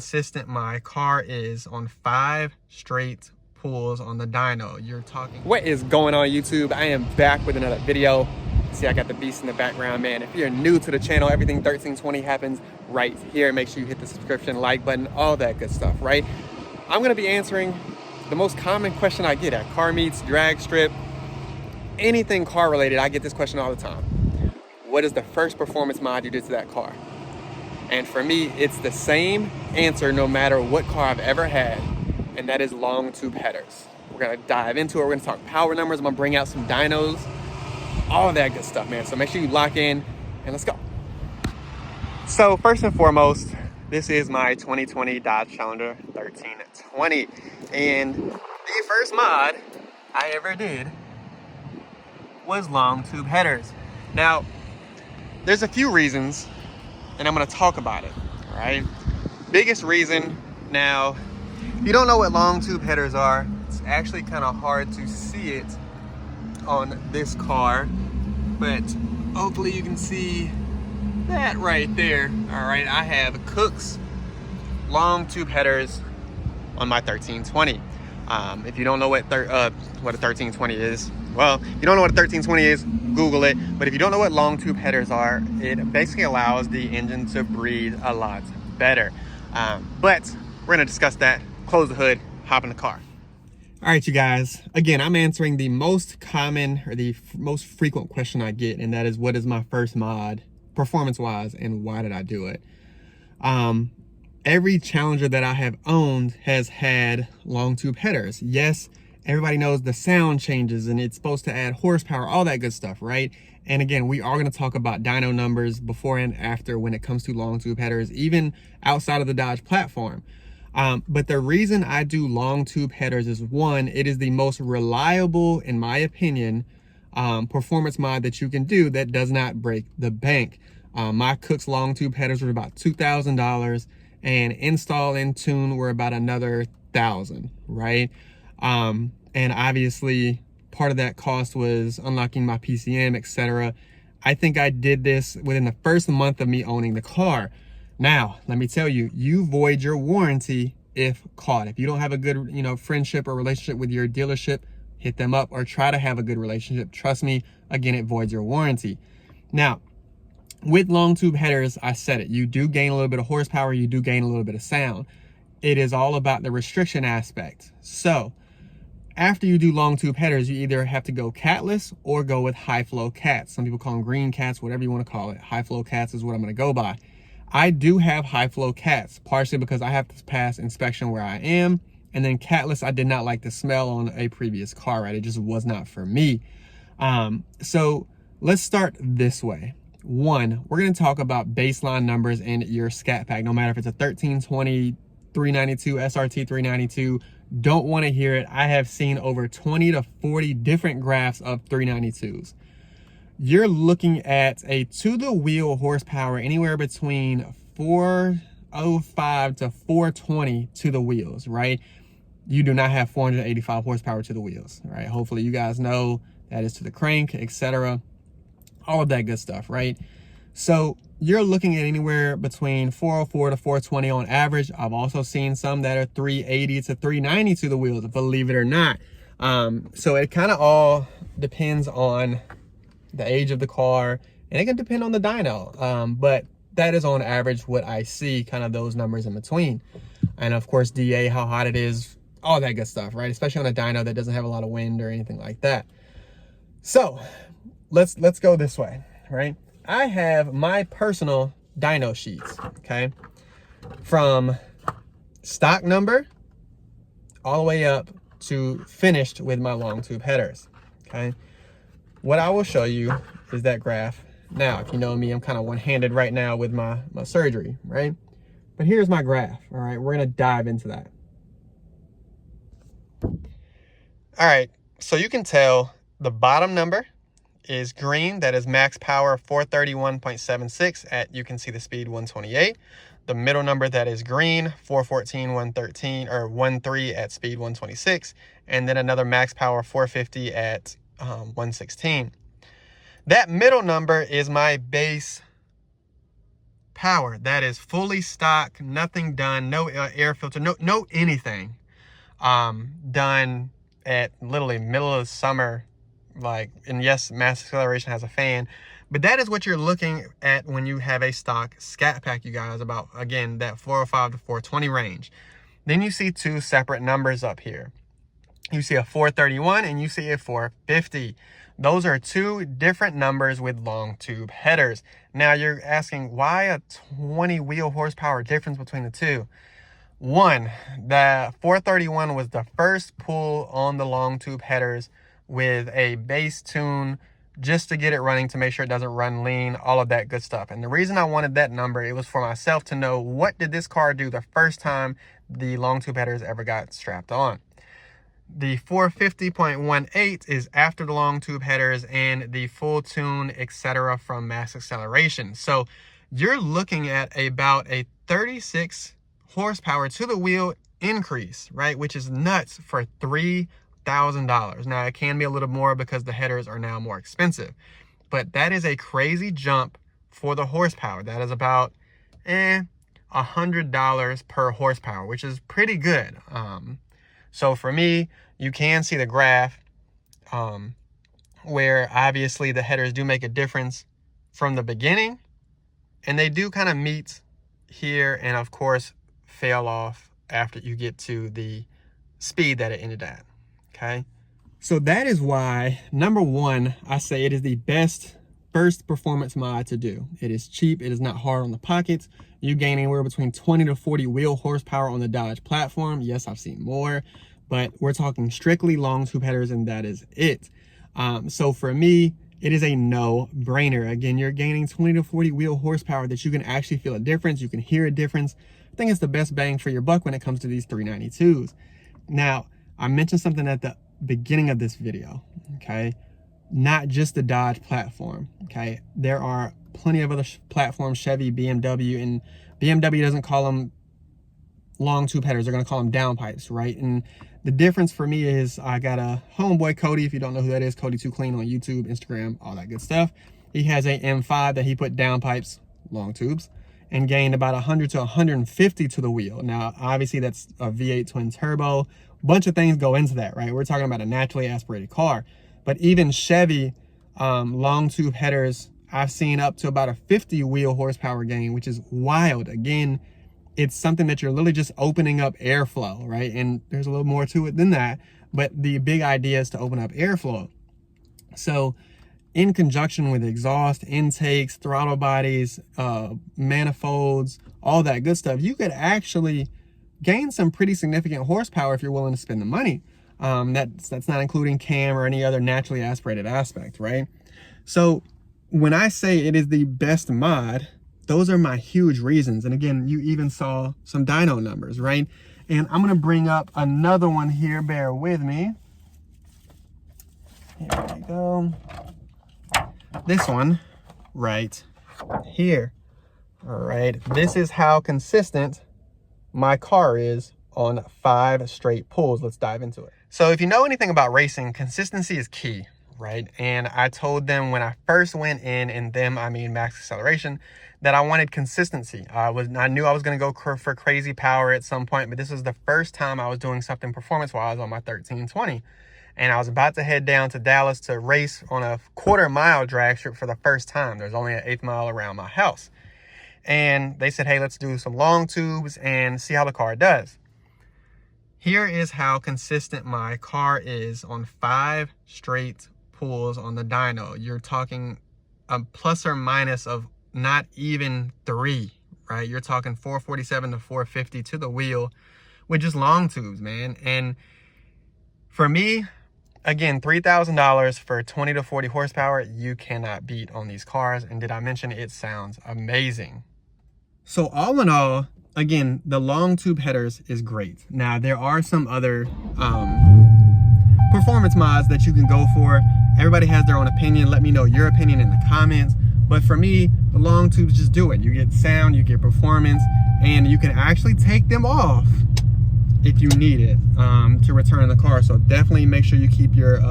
consistent my car is on 5 straight pulls on the dyno. You're talking. What is going on, YouTube? I am back with another video. See, I got the beast in the background, man. If you're new to the channel, everything 1320 happens right here. Make sure you hit the subscription, like button, all that good stuff, right? I'm gonna be answering the most common question I get at car meets, drag strip, anything car related. I get this question all the time. What is the first performance mod you did to that car? And for me, it's the same answer no matter what car I've ever had, and that is long tube headers. We're gonna dive into it. We're gonna talk power numbers. I'm gonna bring out some dynos, all that good stuff, man. So make sure you lock in and let's go. So first and foremost, this is my 2020 Dodge Challenger 1320. And the first mod I ever did was long tube headers. Now, there's a few reasons, and I'm gonna talk about it, all right? Biggest reason, now, if you don't know what long tube headers are, it's actually kind of hard to see it on this car, but hopefully you can see that right there, all right? I have Cook's long tube headers on my 1320. If you don't know what a 1320 is, well, if you don't know what a 1320 is, Google it. But if you don't know what long tube headers are, it basically allows the engine to breathe a lot better. But we're gonna discuss that, close the hood, hop in the car. All right, you guys, again, I'm answering the most common or the most frequent question I get, and that is, what is my first mod, performance-wise, and why did I do it? Every Challenger that I have owned has had long tube headers. Yes, everybody knows the sound changes and it's supposed to add horsepower, all that good stuff, right? And again, we are gonna talk about dyno numbers before and after when it comes to long tube headers, even outside of the Dodge platform. But the reason I do long tube headers is, one, it is the most reliable, in my opinion, performance mod that you can do that does not break the bank. My Cook's long tube headers were about $2,000, and install and tune were about another $1,000, right? And obviously part of that cost was unlocking my PCM, etc. I think I did this within the first month of me owning the car. Now, let me tell you, you void your warranty if caught. If you don't have a good, friendship or relationship with your dealership, hit them up or try to have a good relationship. Trust me, again, it voids your warranty. Now, with long tube headers, I said it, you do gain a little bit of horsepower, you do gain a little bit of sound. It is all about the restriction aspect. So after you do long tube headers, you either have to go catless or go with high flow cats. Some people call them green cats, whatever you want to call it. High flow cats is what I'm going to go by. I do have high flow cats, partially because I have to pass inspection where I am. And then catless, I did not like the smell on a previous car, right? It just was not for me. So let's start this way. One, we're going to talk about baseline numbers in your Scatpack, no matter if it's a 1320, 392, SRT 392, don't want to hear it. I have seen over 20 to 40 different graphs of 392s. You're looking at a to-the-wheel horsepower anywhere between 405 to 420 to the wheels, right? You do not have 485 horsepower to the wheels, right? Hopefully you guys know that is to the crank, etc. All of that good stuff, right? So you're looking at anywhere between 404 to 420 on average. I've also seen some that are 380 to 390 to the wheels, believe it or not. So it kind of all depends on the age of the car, and it can depend on the dyno. But that is on average what I see, kind of those numbers in between. And of course, DA, how hot it is, all that good stuff, right? Especially on a dyno that doesn't have a lot of wind or anything like that. So let's go this way, right? I have my personal dyno sheets, okay? From stock number all the way up to finished with my long tube headers, okay? What I will show you is that graph. Now, if you know me, I'm kind of one-handed right now with my surgery, right? But here's my graph, all right? We're gonna dive into that. All right, so you can tell the bottom number is green. That is max power 431.76 at, you can see the speed 128. The middle number, that is green, 414, 113, or 13 at speed 126. And then another max power 450 at 116. That middle number is my base horsepower. That is fully stock, nothing done, no air filter, no anything done at literally middle of summer. Like, and yes, mass acceleration has a fan, but that is what you're looking at when you have a stock Scatpack, you guys, about, again, that 405 to 420 range. Then you see two separate numbers up here. You see a 431 and you see a 450. Those are two different numbers with long tube headers. Now you're asking, why a 20 wheel horsepower difference between the two? One, the 431 was the first pull on the long tube headers with a bass tune, just to get it running, to make sure it doesn't run lean, all of that good stuff. And the reason I wanted that number, it was for myself to know, what did this car do the first time the long tube headers ever got strapped on. The 450.18 is after the long tube headers and the full tune, etc., from mass acceleration. So you're looking at about a 36 horsepower to the wheel increase, right? Which is nuts for $3,000. Now it can be a little more because the headers are now more expensive, but that is a crazy jump for the horsepower. That is about $100 per horsepower, which is pretty good. So for me, you can see the graph where obviously the headers do make a difference from the beginning, and they do kind of meet here and of course fail off after you get to the speed that it ended at. Okay, so that is why, number one, I say it is the best first performance mod to do. It is cheap, it is not hard on the pockets. You gain anywhere between 20 to 40 wheel horsepower on the Dodge platform. Yes, I've seen more, but we're talking strictly long tube headers, and that is it. So for me, it is a no-brainer. Again, you're gaining 20 to 40 wheel horsepower that you can actually feel a difference. You can hear a difference. I think it's the best bang for your buck when it comes to these 392s. Now, I mentioned something at the beginning of this video, okay? Not just the Dodge platform, okay? There are plenty of other platforms, Chevy, BMW, and BMW doesn't call them long tube headers. They're gonna call them downpipes, right? And the difference for me is, I got a homeboy, Cody, if you don't know who that is, Cody 2 Clean on YouTube, Instagram, all that good stuff. He has a M5 that he put downpipes, long tubes, and gained about 100 to 150 to the wheel. Now, obviously that's a V8 twin turbo. Bunch of things go into that, right? We're talking about a naturally aspirated car. But even Chevy long tube headers, I've seen up to about a 50 wheel horsepower gain, which is wild. Again, it's something that you're literally just opening up airflow, right? And there's a little more to it than that, but the big idea is to open up airflow. So in conjunction with exhaust, intakes, throttle bodies, manifolds, all that good stuff, you could actually gain some pretty significant horsepower if you're willing to spend the money. That's not including cam or any other naturally aspirated aspect, right? So when I say it is the best mod, those are my huge reasons. And again, you even saw some dyno numbers, right? And I'm gonna bring up another one here, bear with me. Here we go. This one right here. All right, this is how consistent my car is on 5 straight pulls. Let's dive into it. So if you know anything about racing, consistency is key, right? And I told them when I first went in, and them I mean max acceleration, that I wanted consistency. I knew I was going to go for crazy power at some point, but this was the first time I was doing something performance-wise on my 1320. And I was about to head down to Dallas to race on a quarter-mile drag strip for the first time. There's only an 1/8 mile around my house. And they said, hey, let's do some long tubes and see how the car does. Here is how consistent my car is on 5 straight pulls on the dyno. You're talking a plus or minus of not even 3, right? You're talking 447 to 450 to the wheel with just long tubes, man. And for me, again, $3,000 for 20 to 40 horsepower, you cannot beat on these cars. And did I mention it sounds amazing? So all in all, again, the long tube headers is great. Now, there are some other performance mods that you can go for. Everybody has their own opinion. Let me know your opinion in the comments. But for me, the long tubes just do it. You get sound, you get performance, and you can actually take them off if you need it to return the car. So definitely make sure you keep your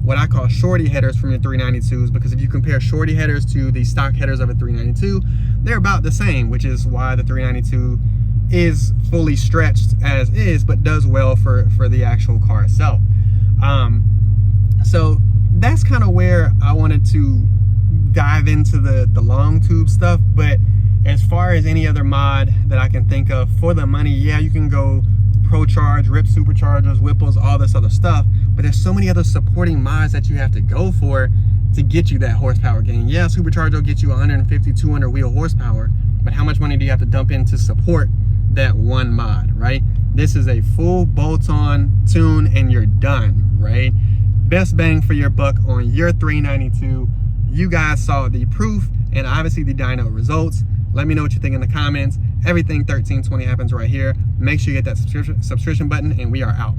what I call shorty headers from your 392s, because if you compare shorty headers to the stock headers of a 392, they're about the same, which is why the 392 is fully stretched as is, but does well for the actual car itself. So that's kind of where I wanted to dive into the long tube stuff. But as far as any other mod that I can think of for the money, yeah, you can go Pro Charge, Rip Superchargers, Whipples, all this other stuff, but there's so many other supporting mods that you have to go for to get you that horsepower gain. Yeah, Supercharger will get you 150, 200 wheel horsepower, but how much money do you have to dump in to support that one mod, right? This is a full bolt-on tune and you're done, right? Best bang for your buck on your 392. You guys saw the proof and obviously the dyno results. Let me know what you think in the comments. Everything 1320 happens right here. Make sure you hit that subscription button, and we are out.